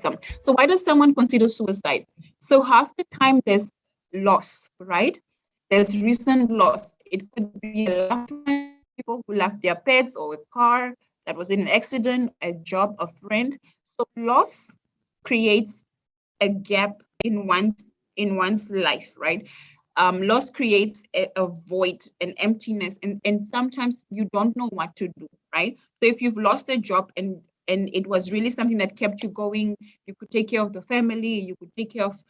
victim. So why does someone consider suicide? So half the time there's loss, right? There's recent loss. It could be a loved one, people who lost their pets or a car that was in an accident, a job, a friend. So loss creates a gap in one's life, right? Loss creates a void, an emptiness, and sometimes you don't know what to do, right? So if you've lost a job and it was really something that kept you going, you could take care of the family, you could take care of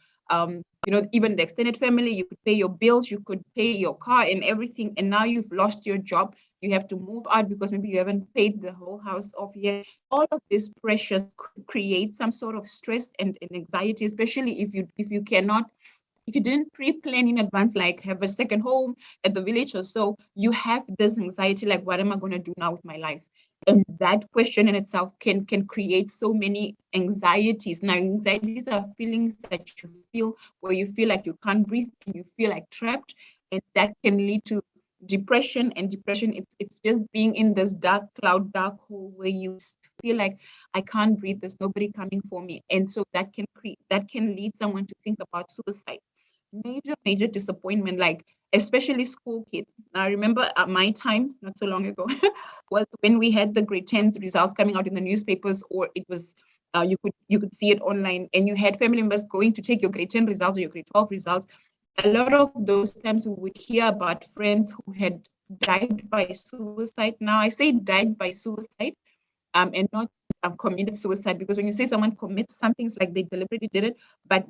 even the extended family, you could pay your bills, you could pay your car and everything, and now you've lost your job, you have to move out because maybe you haven't paid the whole house off yet. All of these pressures could create some sort of stress and anxiety, especially if you didn't pre-plan in advance, like have a second home at the village or so, you have this anxiety, like, what am I going to do now with my life? And that question in itself can create so many anxieties. Now, anxieties are feelings that you feel where you feel like you can't breathe and you feel like trapped, and that can lead to depression. And depression, it's just being in this dark cloud, dark hole where you feel like, I can't breathe, there's nobody coming for me. And so that can lead someone to think about suicide. Major disappointment, like especially school kids. Now, I remember at my time, not so long ago, was when we had the grade 10 results coming out in the newspapers, or it was you could see it online, and you had family members going to take your grade 10 results or your grade 12 results. A lot of those times we would hear about friends who had died by suicide. Now, I say died by suicide, and not committed suicide, because when you say someone commits something, it's like they deliberately did it. But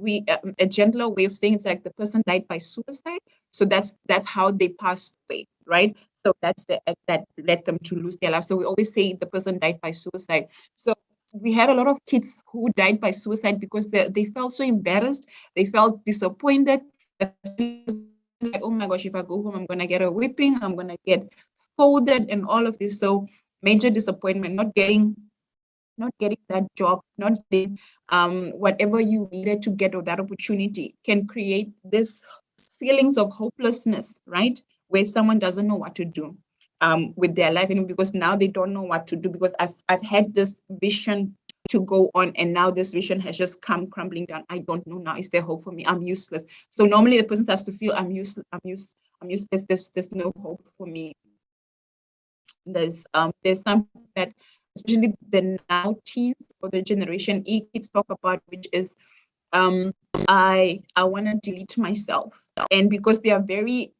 a gentler way of saying it's like the person died by suicide. So that's how they passed away, right? So that's the act that led them to lose their life. So we always say the person died by suicide. So we had a lot of kids who died by suicide because they felt so embarrassed, they felt disappointed, like, oh my gosh, if I go home, I'm gonna get a whipping, I'm gonna get scolded, and all of this. So major disappointment, not getting that job, not getting whatever you needed to get, or that opportunity, can create this feelings of hopelessness, right? Where someone doesn't know what to do with their life, and because now they don't know what to do, because I've had this vision to go on, and now this vision has just come crumbling down. I don't know now. Is there hope for me? I'm useless. So normally the person has to feel, I'm useless. There's no hope for me. There's something that especially the now teens or the generation E kids talk about, which is I want to delete myself. And because they are very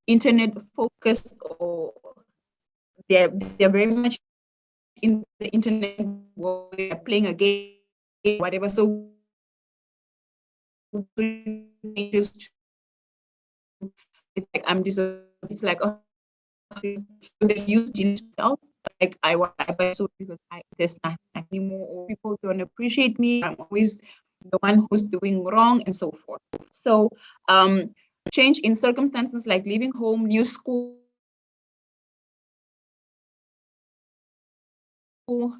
internet focused, or they're very much in the internet world, they're playing a game, whatever. So it's like it's like, oh, they use themselves, like, I want to buy so because there's nothing anymore, or people don't appreciate me, I'm always the one who's doing wrong, and so forth. So change in circumstances like leaving home, new school,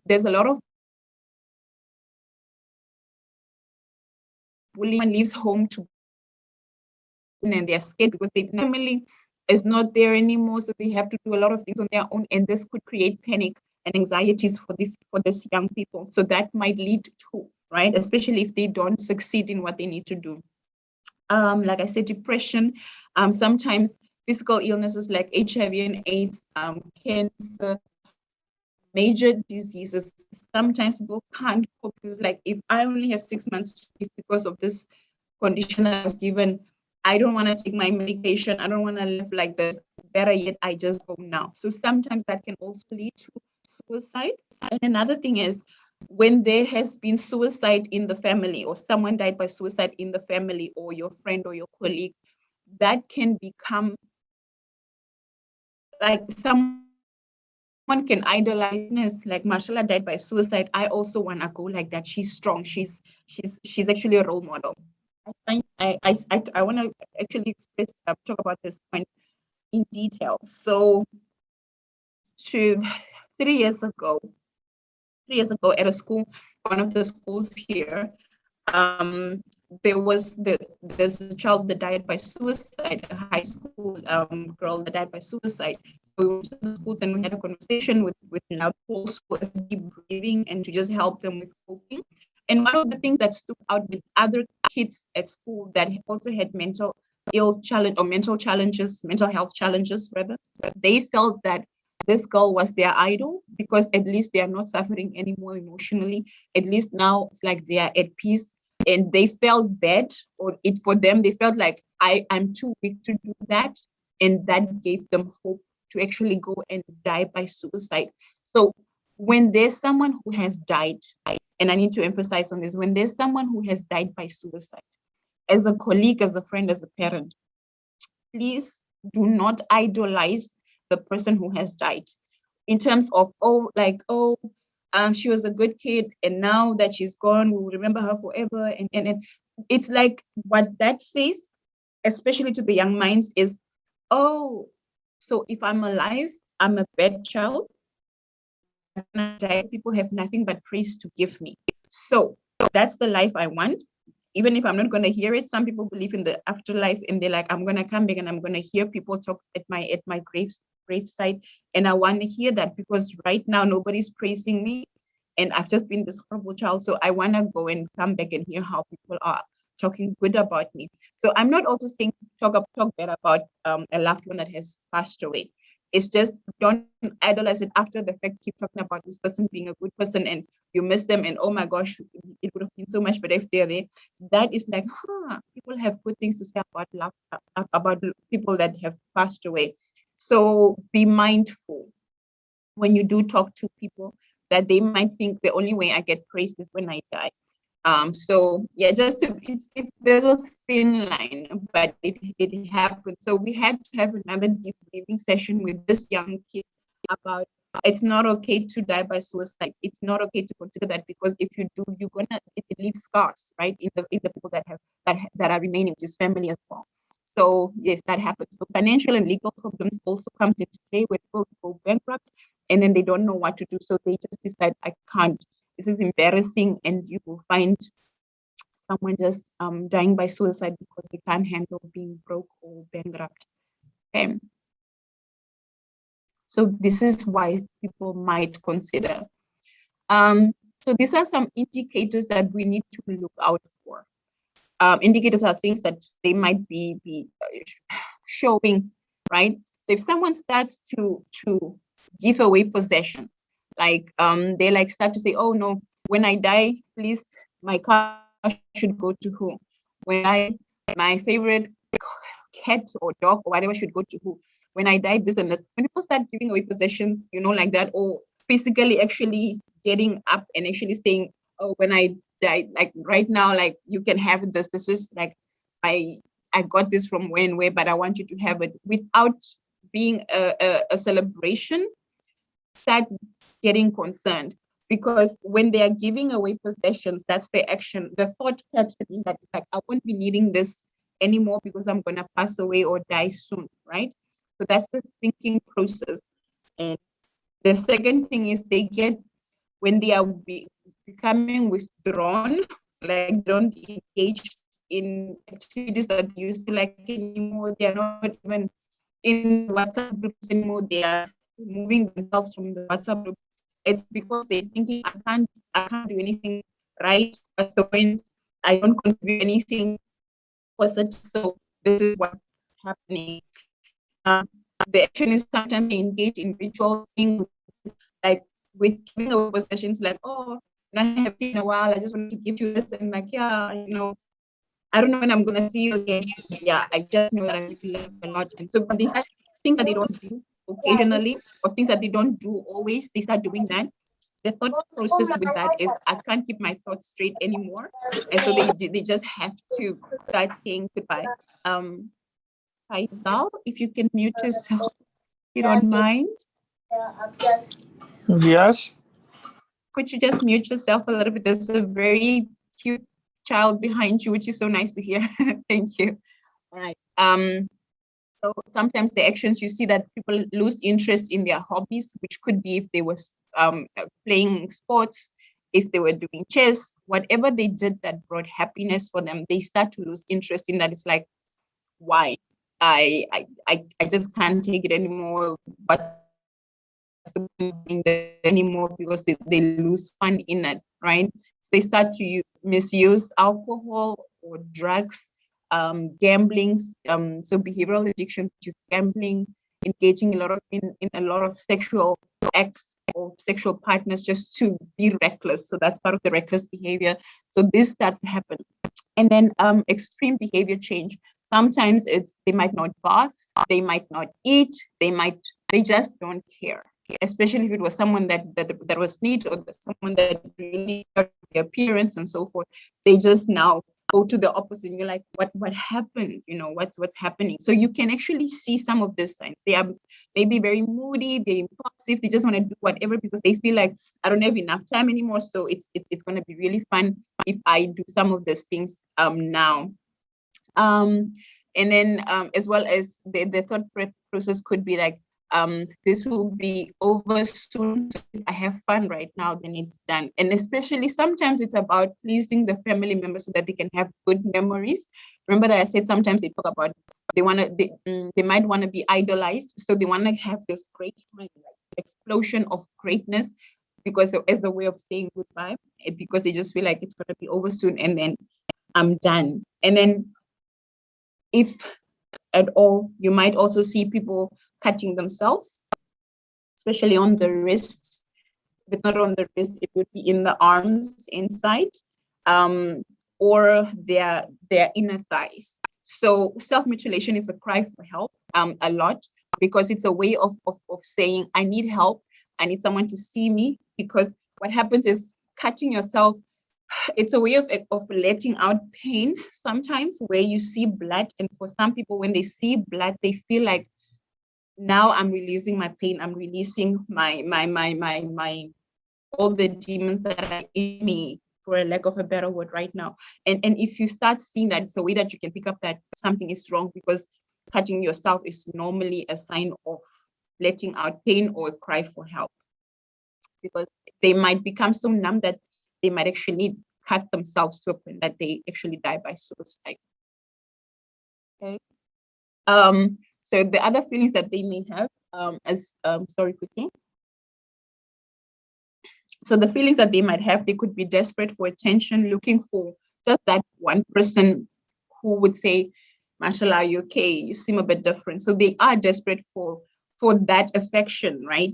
there's a lot of bullying. Leaves home to, and they're scared because their family is not there anymore, so they have to do a lot of things on their own, and this could create panic and anxieties for this young people. So that might lead to, right, especially if they don't succeed in what they need to do. Like I said, depression, sometimes physical illnesses like HIV and AIDS, cancer, major diseases. Sometimes people can't cope. It's like, if I only have 6 months to live because of this condition that I was given, I don't want to take my medication, I don't want to live like this. Better yet, I just go now. So sometimes that can also lead to suicide. And another thing is, when there has been suicide in the family, or someone died by suicide in the family, or your friend or your colleague, that can become like someone can idolize, like Marcella died by suicide, I also want to go like that. She's strong, she's actually a role model. I want to actually talk about this point in detail. So 3 years ago at a school, one of the schools here, there's a child that died by suicide, a high school girl that died by suicide. We went to the schools and we had a conversation with the whole school as debriefing, and to just help them with coping. And one of the things that stood out with other kids at school that also had mental health challenges rather, they felt that this girl was their idol because at least they are not suffering anymore emotionally. At least now it's like they are at peace, and they felt bad, or it for them, they felt like I'm too weak to do that. And that gave them hope to actually go and die by suicide. So when there's someone who has died, and I need to emphasize on this, when there's someone who has died by suicide, as a colleague, as a friend, as a parent, please do not idolize the person who has died in terms of, she was a good kid, and now that she's gone, we'll remember her forever. And it's like what that says, especially to the young minds, is, oh, so if I'm alive, I'm a bad child. People have nothing but praise to give me. So that's the life I want. Even if I'm not going to hear it, some people believe in the afterlife, and they're like, I'm going to come back and I'm going to hear people talk at my graveside. And I want to hear that, because right now nobody's praising me, and I've just been this horrible child. So I want to go and come back and hear how people are talking good about me. So I'm not also saying talk bad about a loved one that has passed away. It's just, don't idolize it after the fact. Keep talking about this person being a good person, and you miss them, and oh my gosh, it would have been so much better if they're there. That is like, people have good things to say about love, about people that have passed away. So be mindful when you do talk to people, that they might think the only way I get praised is when I die. So yeah, there's a thin line, but it happened. So we had to have another debriefing session with this young kid about, it's not okay to die by suicide. It's not okay to consider that, because if you do, it leaves scars, right, in the people that are remaining, which is family as well. So yes, that happens. So financial and legal problems also comes into play, where people go bankrupt and then they don't know what to do. So they just decide, I can't. This is embarrassing, and you will find someone just dying by suicide because they can't handle being broke or bankrupt. Okay. So this is why people might consider. So these are some indicators that we need to look out for. Indicators are things that they might be showing, right? So if someone starts to give away possessions, like they like start to say, oh no, when I die, please, my car should go to who? When my favorite cat or dog or whatever should go to who? When I die, this and this. When people start giving away possessions, like that, or physically actually getting up and actually saying, oh, when I die, like right now, like you can have this. This is like I got this from where, but I want you to have it, without being a celebration. Start getting concerned, because when they are giving away possessions, that's the action, the thought pattern, that's like, I won't be needing this anymore because I'm going to pass away or die soon, right? So that's the thinking process. And the second thing is, when they are becoming withdrawn, like don't engage in activities that they used to like anymore. They are not even in WhatsApp groups anymore. They are removing themselves from the WhatsApp group. It's because they're thinking, I can't do anything right. What's the point? I don't contribute anything positive. So this is what's happening. The action is sometimes they engage in ritual things, like with giving away possessions, like, oh, I haven't seen in a while, I just want to give you this, and like, yeah, I don't know when I'm gonna see you again. Yeah, I just know that I really love you a lot. And so, but these are things that they don't do occasionally, or things that they don't do always, they start doing that. The thought process with that is, I can't keep my thoughts straight anymore, and so they just have to start saying goodbye. Faisal, if you can mute yourself, if you don't mind. Yes. Could you just mute yourself a little bit? There's a very cute child behind you, which is so nice to hear. Thank you. All right. So sometimes the actions, you see that people lose interest in their hobbies, which could be if they were playing sports, if they were doing chess, whatever they did that brought happiness for them, they start to lose interest in that. It's like, why? I just can't take it anymore. What's the point of doing that anymore? Because they lose fun in it, right? they start to misuse alcohol or drugs, gambling, so behavioral addiction, which is gambling, engaging in a lot of sexual acts or sexual partners just to be reckless. So that's part of the reckless behavior. So this starts to happen. And then extreme behavior change. Sometimes they might not bath, they might not eat, they just don't care. Especially if it was someone that was neat, or someone that really cared for their appearance and so forth. They just now go to the opposite. And you're like, what happened? What's happening? So you can actually see some of these signs. They are maybe very moody, they're impulsive, they just want to do whatever because they feel like I don't have enough time anymore. So it's going to be really fun if I do some of these things now. And then as well as the thought process could be like, this will be over soon. So if I have fun right now, then it's done. And especially sometimes it's about pleasing the family members so that they can have good memories. Remember that I said sometimes they talk about they might want to be idolized, so they want to have this great explosion of greatness because as a way of saying goodbye, because they just feel like it's going to be over soon and then I'm done. And then if at all, you might also see people cutting themselves, especially on the wrists. If it's not on the wrist, it would be in the arms inside, or their inner thighs. So self-mutilation is a cry for help a lot, because it's a way of saying, I need help, I need someone to see me. Because what happens is cutting yourself, it's a way of letting out pain sometimes, where you see blood. And for some people, when they see blood, they feel like, now I'm releasing my pain, I'm releasing my all the demons that are in me, for a lack of a better word right now. And if you start seeing that, it's a way that you can pick up that something is wrong, because cutting yourself is normally a sign of letting out pain or a cry for help, because they might become so numb that they might actually cut themselves to a point that they actually die by suicide. Okay. So the other feelings that they may have, sorry, quickly. So the feelings that they might have, they could be desperate for attention, looking for just that one person who would say, Marcella, are you okay? You seem a bit different. So they are desperate for that affection, right?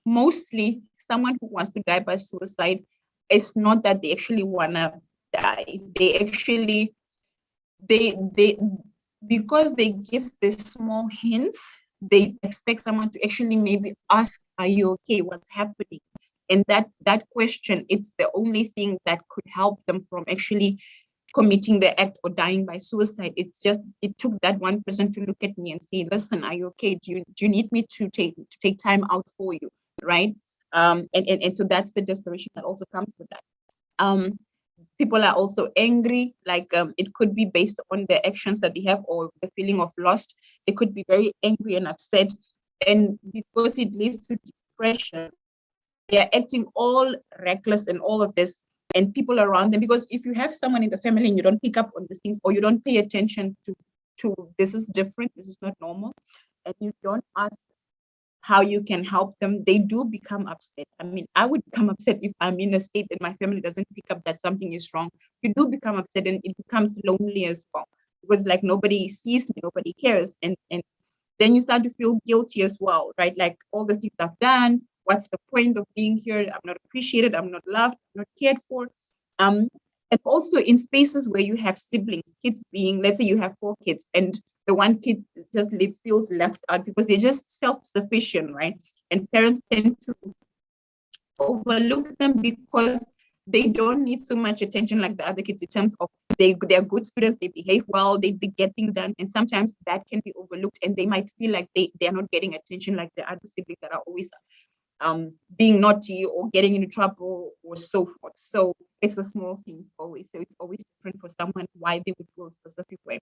Mostly someone who wants to die by suicide, it's not that they actually want to die. They actually, because they give these small hints, they expect someone to actually maybe ask, are you okay? What's happening? And that question, it's the only thing that could help them from actually committing the act or dying by suicide. It's just, it took that one person to look at me and say, listen, are you okay? Do you need me to take time out for you? Right? And so that's the desperation that also comes with that. People are also angry, like it could be based on the actions that they have or the feeling of loss. They could be very angry and upset. And because it leads to depression, they are acting all reckless and all of this, and people around them. Because if you have someone in the family and you don't pick up on these things, or you don't pay attention to this is different, this is not normal, and you don't ask how you can help them, they do become upset. I mean, I would become upset if I'm in a state and my family doesn't pick up that something is wrong. You do become upset, and it becomes lonely as well, because like nobody sees me, nobody cares, and then you start to feel guilty as well, right? Like all the things I've done, what's the point of being here? I'm not appreciated, I'm not loved, I'm not cared for. And also in spaces where you have siblings, kids being, let's say you have 4 kids, and the one kid just feels left out because they're just self-sufficient, right? And parents tend to overlook them because they don't need so much attention like the other kids, in terms of they're good students, they behave well, they get things done, and sometimes that can be overlooked, and they might feel like they're not getting attention like the other siblings that are always being naughty or getting into trouble or so forth. So it's a small things always. So it's always different for someone why they would feel a specific way.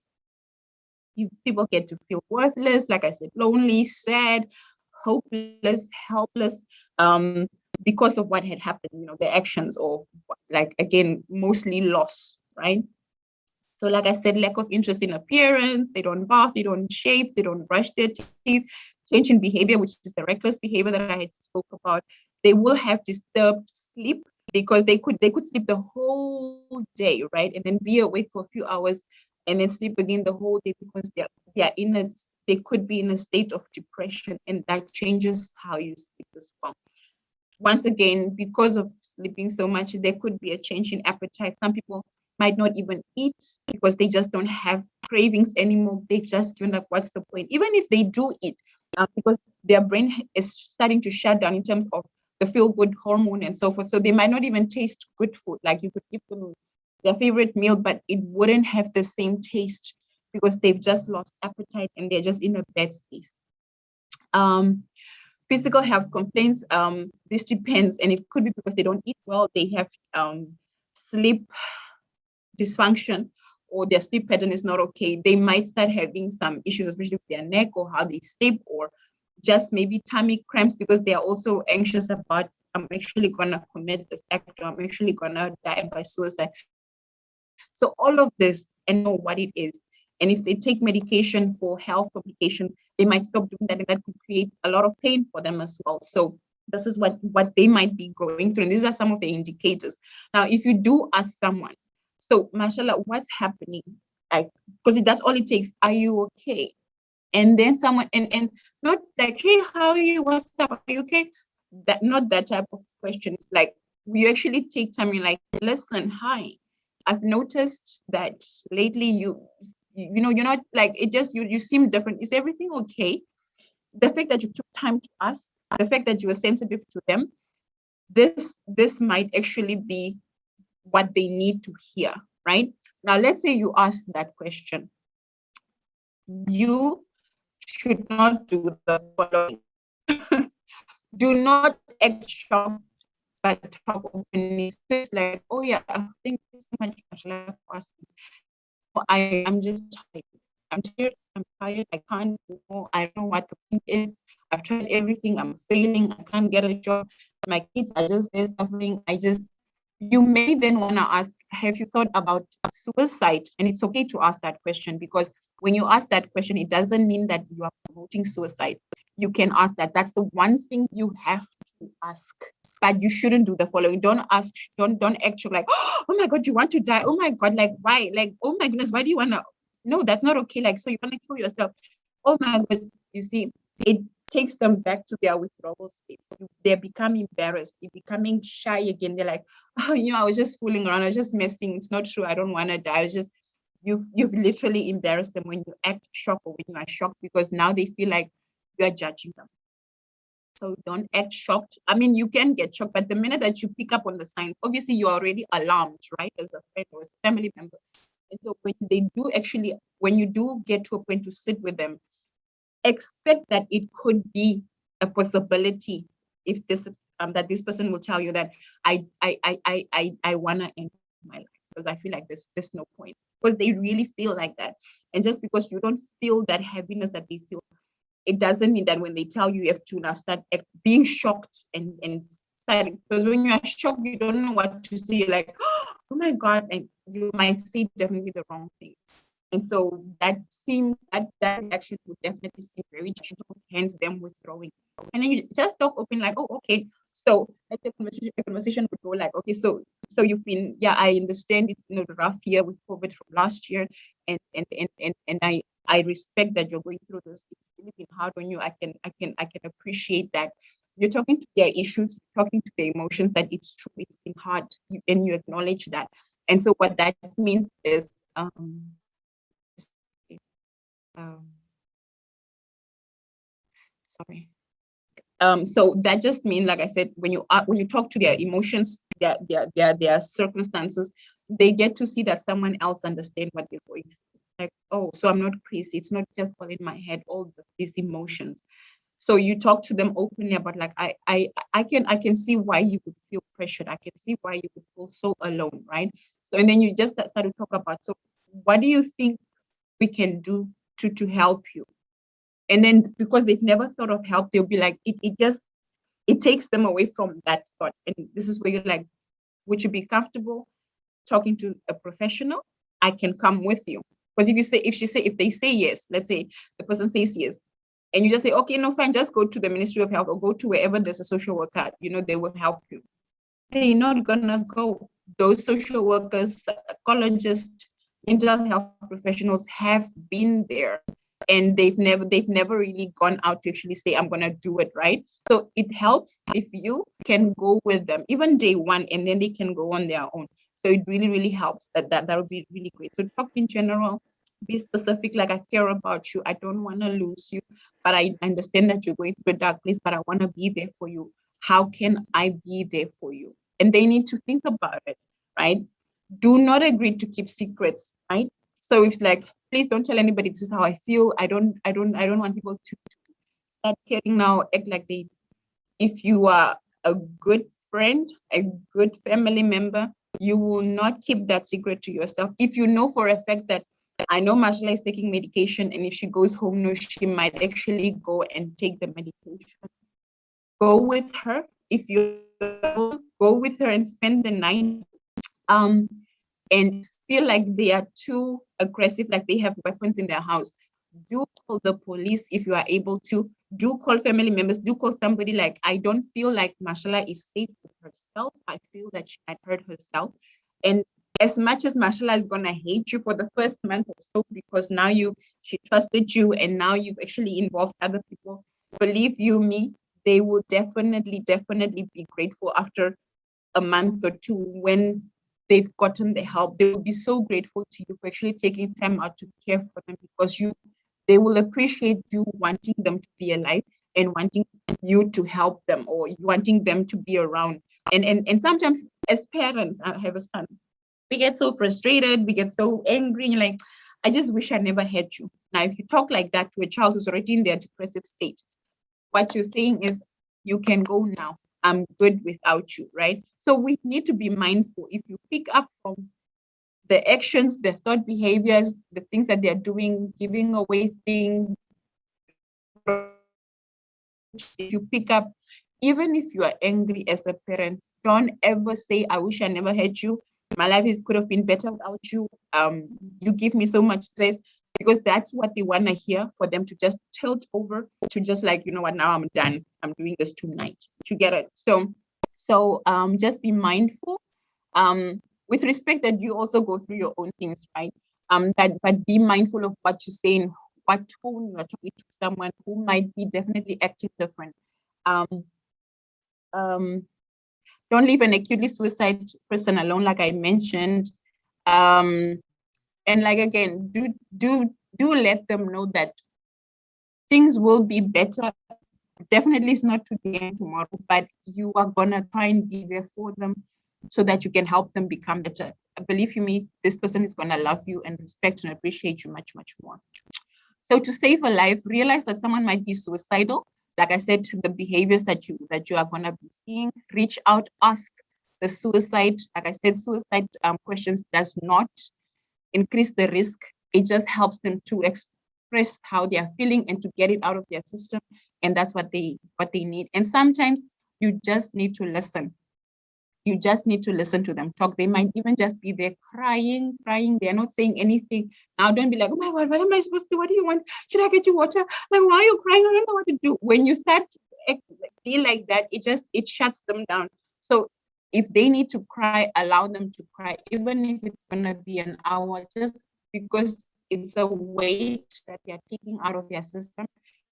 People get to feel worthless, like I said, lonely, sad, hopeless, helpless, because of what had happened, their actions, or like, again, mostly loss, right? So like I said, lack of interest in appearance, they don't bath, they don't shave, they don't brush their teeth, change in behavior, which is the reckless behavior that I had spoke about, they will have disturbed sleep because they could sleep the whole day, right? And then be awake for a few hours and then sleep again the whole day because they could be in a state of depression, and that changes how you sleep as well. Once again, because of sleeping so much, there could be a change in appetite. Some people might not even eat because they just don't have cravings anymore. They just feel like, what's the point? Even if they do eat, because their brain is starting to shut down in terms of the feel-good hormone and so forth. So they might not even taste good food. Like you could give them their favorite meal, but it wouldn't have the same taste because they've just lost appetite and they're just in a bad space. Physical health complaints, this depends, and it could be because they don't eat well, they have sleep dysfunction, or their sleep pattern is not okay. They might start having some issues, especially with their neck or how they sleep, or just maybe tummy cramps because they are also anxious about, I'm actually gonna commit this act, or I'm actually gonna die by suicide. So all of this, and know what it is. And if they take medication for health complications, they might stop doing that, and that could create a lot of pain for them as well. So this is what they might be going through. And these are some of the indicators. Now, if you do ask someone, so Marcella, what's happening? Because that's all it takes. Are you okay? And then someone, and not like, hey, how are you? What's up? Are you okay? That, not that type of question. It's like, we actually take time and like, listen, hi, I've noticed that lately you know, you're not like, it just, you seem different. Is everything okay? The fact that you took time to ask, the fact that you were sensitive to them, this might actually be what they need to hear, right? Now, let's say you ask that question. You should not do the following. Do not act shocked, but talk openly. So it's like, oh yeah, thank you so much for asking. I'm just tired. I'm tired. I can't do more. I don't know what the thing is. I've tried everything. I'm failing. I can't get a job. My kids are just there suffering. You may then want to ask, have you thought about suicide? And it's okay to ask that question, because when you ask that question, it doesn't mean that you are promoting suicide. You can ask that. That's the one thing you have to ask. But you shouldn't do the following. Don't ask, don't actually like, oh my God, you want to die? Oh my God, like why? Like, oh my goodness, why do you want to? No, that's not okay. Like, so you want to kill yourself. Oh my God, you see, it takes them back to their withdrawal space. They're becoming embarrassed. They're becoming shy again. They're like, oh, I was just fooling around. I was just messing. It's not true. I don't want to die. I was just, you've literally embarrassed them when you act shocked, or when you are shocked, because now they feel like you are judging them. So don't act shocked. I mean, you can get shocked, but the minute that you pick up on the signs, obviously you're already alarmed, right? As a friend or a family member. And so when you do get to a point to sit with them, expect that it could be a possibility if that this person will tell you that I wanna end my life because I feel like there's no point, because they really feel like that. And just because you don't feel that heaviness that they feel, it doesn't mean that when they tell you, you have to now start being shocked and silent. Because when you are shocked, you don't know what to say. You're like, oh my God, and you might say definitely the wrong thing. And so that action would definitely seem very judgmental, hence them withdrawing. And then you just talk open, like, oh, okay. So let's say a conversation would go like, okay, so you've been, yeah, I understand it's been a rough year with COVID from last year, and I respect that you're going through this. It's really been hard on you. I can appreciate that. You're talking to their issues, talking to their emotions, that it's true, it's been hard, and you acknowledge that. And so what that means is, sorry. So that just means, like I said, when you talk to their emotions, their circumstances, they get to see that someone else understands what they're going through. Like, oh, so I'm not crazy. It's not just all in my head, all these emotions. So you talk to them openly about, like, I can see why you would feel pressured. I can see why you would feel so alone, right? So, and then you just start to talk about, so what do you think we can do to help you? And then because they've never thought of help, they'll be like, it takes them away from that thought. And this is where you're like, would you be comfortable talking to a professional? I can come with you. Because if they say yes, let's say the person says yes, and you just say, okay, no, fine, just go to the Ministry of Health or go to wherever there's a social worker, they will help you. They're not gonna go. Those social workers, psychologists, mental health professionals have been there, and they've never really gone out to actually say, I'm gonna do it, right? So it helps if you can go with them, even day one, and then they can go on their own. So it really, really helps. That would be really great. So talk in general, be specific, like I care about you. I don't want to lose you, but I understand that you're going through a dark place, but I want to be there for you. How can I be there for you? And they need to think about it, right? Do not agree to keep secrets, right? So if like, please don't tell anybody this is how I feel. I don't want people to start caring now, act like they, if you are a good friend, a good family member, you will not keep that secret to yourself. If you know for a fact that I know Marcella is taking medication, and if she goes home, no, she might actually go and take the medication. Go with her. If you go with her and spend the night, and feel like they are too aggressive, like they have weapons in their house, do call the police if you are able to. Do call family members. Do call somebody. Like, I don't feel like Marcella is safe with herself. I feel that she might hurt herself. And as much as Marcella is gonna hate you for the first month or so, because now she trusted you, and now you've actually involved other people, believe you me, they will definitely be grateful after a month or two when they've gotten the help. They will be so grateful to you for actually taking time out to care for them, because they will appreciate you wanting them to be alive and wanting you to help them, or wanting them to be around. And sometimes as parents, I have a son, we get so frustrated, we get so angry, and like, I just wish I never had you. Now, if you talk like that to a child who's already in their depressive state, what you're saying is, you can go now. I'm good without you, right? So we need to be mindful. If you pick up from the actions, the thought behaviors, the things that they're doing, giving away things, if you pick up, even if you are angry as a parent, don't ever say, I wish I never had you. My life could have been better without you. You give me so much stress, because that's what they want to hear, for them to just tilt over to just like, you know what, now I'm done. I'm doing this tonight. You get it? So just be mindful. With respect that you also go through your own things, right? But be mindful of what you're saying, what tone you're talking to someone who might be definitely acting different. Don't leave an acutely suicide person alone, like I mentioned. And like, again, do let them know that things will be better. Definitely it's not today and tomorrow, but you are gonna try and be there for them so that you can help them become better. Believe you me, this person is gonna love you and respect and appreciate you much, much more. So to save a life, realize that someone might be suicidal. Like I said, the behaviors that you are gonna be seeing, reach out, ask the suicide. Like I said, suicide questions does not increase the risk. It just helps them to express how they are feeling and to get it out of their system. And that's what they need. And sometimes you just need to listen. You just need to listen to them talk. They might even just be there crying. They're not saying anything. Now don't be like, oh my God, what am I supposed to do? What do you want? Should I get you water? Like, why are you crying? I don't know what to do. When you start to feel like that, it shuts them down. So if they need to cry, allow them to cry, even if it's gonna be an hour, just because it's a weight that they're taking out of their system.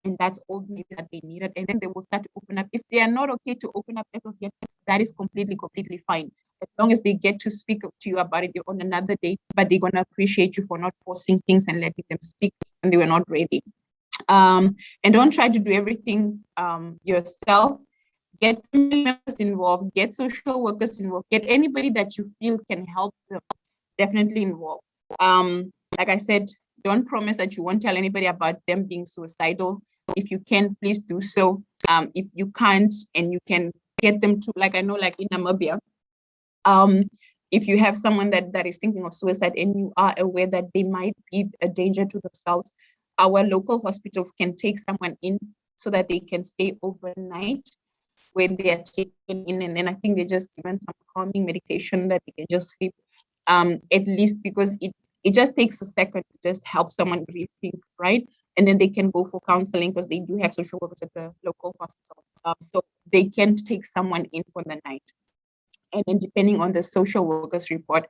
And that's all maybe that they needed. And then they will start to open up. If they are not okay to open up as of yet, that is completely fine. As long as they get to speak to you about it on another day, but they're gonna appreciate you for not forcing things and letting them speak when they were not ready. And don't try to do everything yourself. Get family members involved, get social workers involved, get anybody that you feel can help them definitely involved. Like I said, don't promise that you won't tell anybody about them being suicidal. If you can, please do so. If you can't and you can get them to, like I know, like in Namibia, if you have someone that is thinking of suicide and you are aware that they might be a danger to themselves, our local hospitals can take someone in so that they can stay overnight when they are taken in, and then I think they just given some calming medication that they can just sleep, at least, because it just takes a second to just help someone rethink, right? and then they can go for counseling because they do have social workers at the local hospitals. So they can take someone in for the night. And then depending on the social workers report,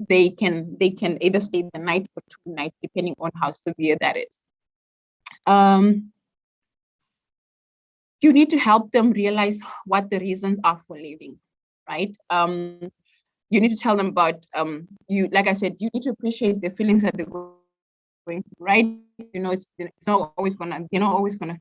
they can either stay the night or 2 nights, depending on how severe that is. You need to help them realize what the reasons are for leaving, right? You need to tell them about, like I said, you need to appreciate the feelings that they're going through, right? You know, they're not always gonna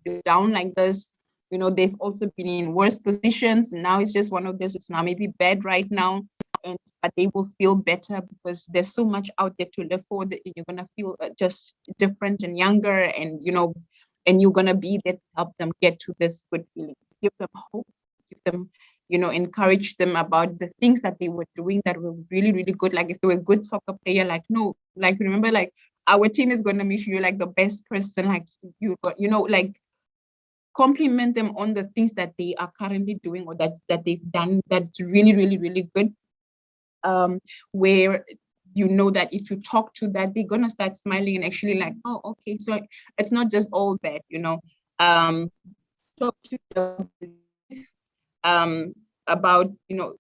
feel down like this. You know, they've also been in worse positions. Now it's just one of those, it's now maybe bad right now, but they will feel better because there's so much out there to live for that you're gonna feel just different and younger, and you know, and you're gonna be there to help them get to this good feeling. Give them hope, give them, you know, encourage them about the things that they were doing that were really, really good. Like if they were a good soccer player, like, no, like, remember, like, our team is going to make sure you're like the best person, like you know, like compliment them on the things that they are currently doing or that they've done that's really, really, really good. Where you know that if you talk to that, they're going to start smiling and actually like, oh, okay, so it's not just all bad, you know. Talk to them about, you know,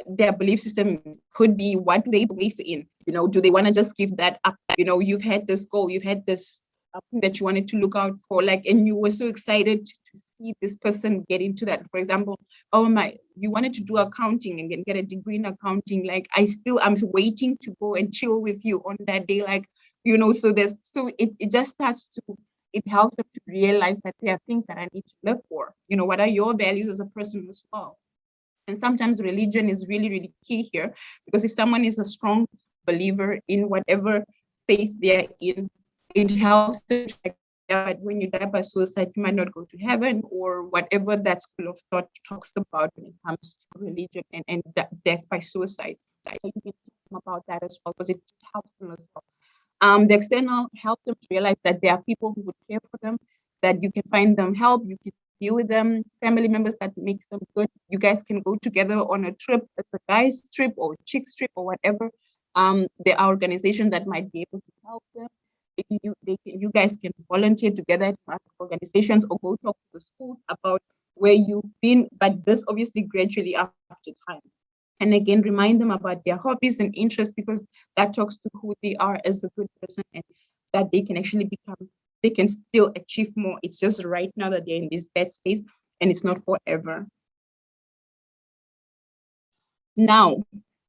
their belief system could be what they believe in. You know, do they want to just give that up? You know, you've had this goal, you've had this thing that you wanted to look out for, like, and you were so excited to see this person get into that. For example, you wanted to do accounting and get a degree in accounting. Like, I'm waiting to go and chill with you on that day. Like, you know, so it just starts to, it helps them to realize that there are things that I need to live for. You know, what are your values as a person as well? And sometimes religion is really, really key here, because if someone is a strong believer in whatever faith they're in, it helps them that when you die by suicide, you might not go to heaven, or whatever that school of thought talks about when it comes to religion and death by suicide. So you can teach them about that as well, because it helps them as well. The external help them to realize that there are people who would care for them, that you can find them help, you can deal with them, family members that makes them good. You guys can go together on a trip, it's a guy's trip or chick's trip or whatever. There are organizations that might be able to help them. You guys can volunteer together at organizations or go talk to the schools about where you've been, but this obviously gradually after time. And again, remind them about their hobbies and interests, because that talks to who they are as a good person, and that they can actually they can still achieve more. It's just right now that they're in this bad space, and it's not forever. Now,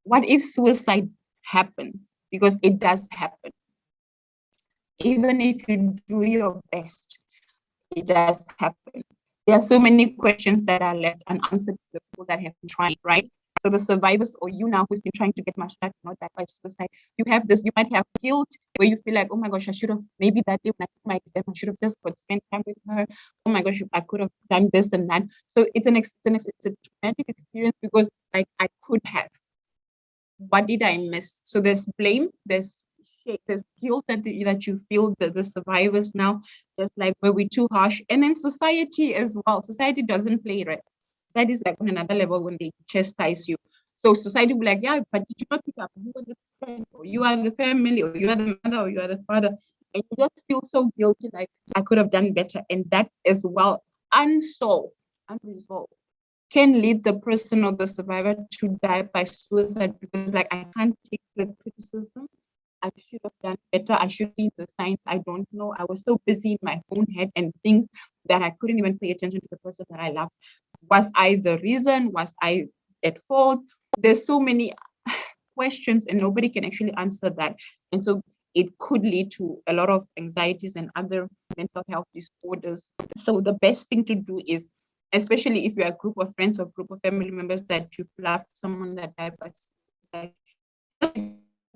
what if suicide happens? Because it does happen. Even if you do your best, it does happen. There are so many questions that are left unanswered to the people that have been trying, right? So the survivors, or you now who's been trying to get Marcella to not die by suicide, you might have guilt where you feel like, oh my gosh, I should have, maybe that day when I took my exam, I should have just spent time with her. Oh my gosh, I could have done this and that. So it's a traumatic experience, because like, I could have. What did I miss? So there's blame, there's guilt that you feel, that the survivors now, just like, were we too harsh? And then society as well. Society doesn't play right. Society is like on another level when they chastise you. So society will be like, yeah, but did you not pick up? You are the friend, or you are the family, or you are the mother, or you are the father. And you just feel so guilty, like, I could have done better. And that as well, unresolved, can lead the person or the survivor to die by suicide, because like, I can't take the criticism. I should have done better. I should see the signs. I don't know. I was so busy in my own head and things that I couldn't even pay attention to the person that I loved. Was I the reason? Was I at fault? There's so many questions, and nobody can actually answer that. And so it could lead to a lot of anxieties and other mental health disorders. So the best thing to do is, especially if you're a group of friends or group of family members that you've loved someone that died by suicide,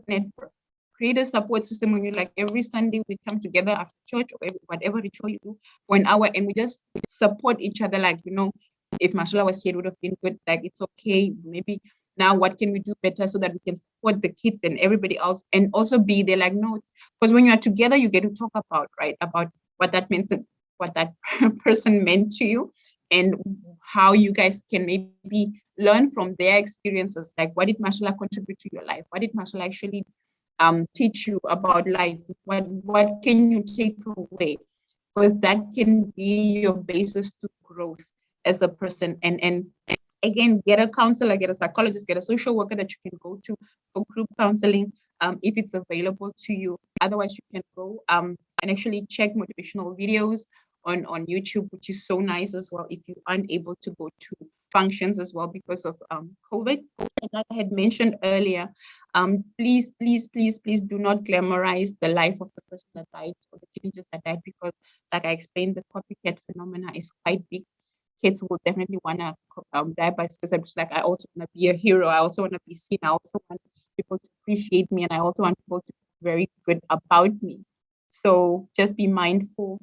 network. Create a support system where you, like, every Sunday we come together after church or whatever ritual you do for an hour, and we just support each other. Like, you know, if Marcella was here, it would have been good. Like, it's okay. Maybe now what can we do better so that we can support the kids and everybody else, and also be there. Like, no, it's because when you are together, you get to talk about, right, about what that means, what that person meant to you, and how you guys can maybe learn from their experiences. Like, what did Marcella contribute to your life? What did Marcella actually teach you about life? What can you take away? Because that can be your basis to growth as a person. And again, get a counselor, get a psychologist, get a social worker that you can go to for group counseling, if it's available to you. Otherwise, you can go and actually check motivational videos on YouTube, which is so nice as well if you aren't able to go to functions as well because of COVID. And like I had mentioned earlier, please, please, please, please do not glamorize the life of the person that died or the teenagers that died, because like I explained, the copycat phenomena is quite big. Kids will definitely want to die by suicide. Like, I also want to be a hero. I also want to be seen. I also want people to appreciate me, and I also want people to be very good about me. So just be mindful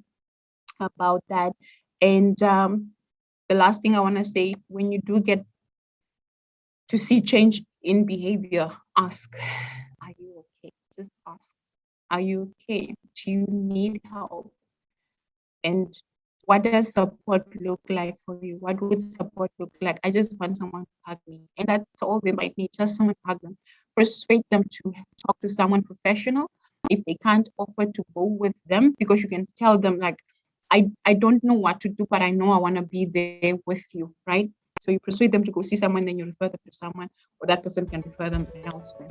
about that. And the last thing I want to say, when you do get to see change in behavior, ask, are you okay? Just ask, are you okay? Do you need help? And what does support look like for you? What would support look like? I just want someone to hug me. And that's all they might need, just someone to hug them. Persuade them to talk to someone professional if they can't offer to go with them, because you can tell them, like, I don't know what to do, but I know I want to be there with you, right? So you persuade them to go see someone, then you refer them to someone, or that person can refer them elsewhere.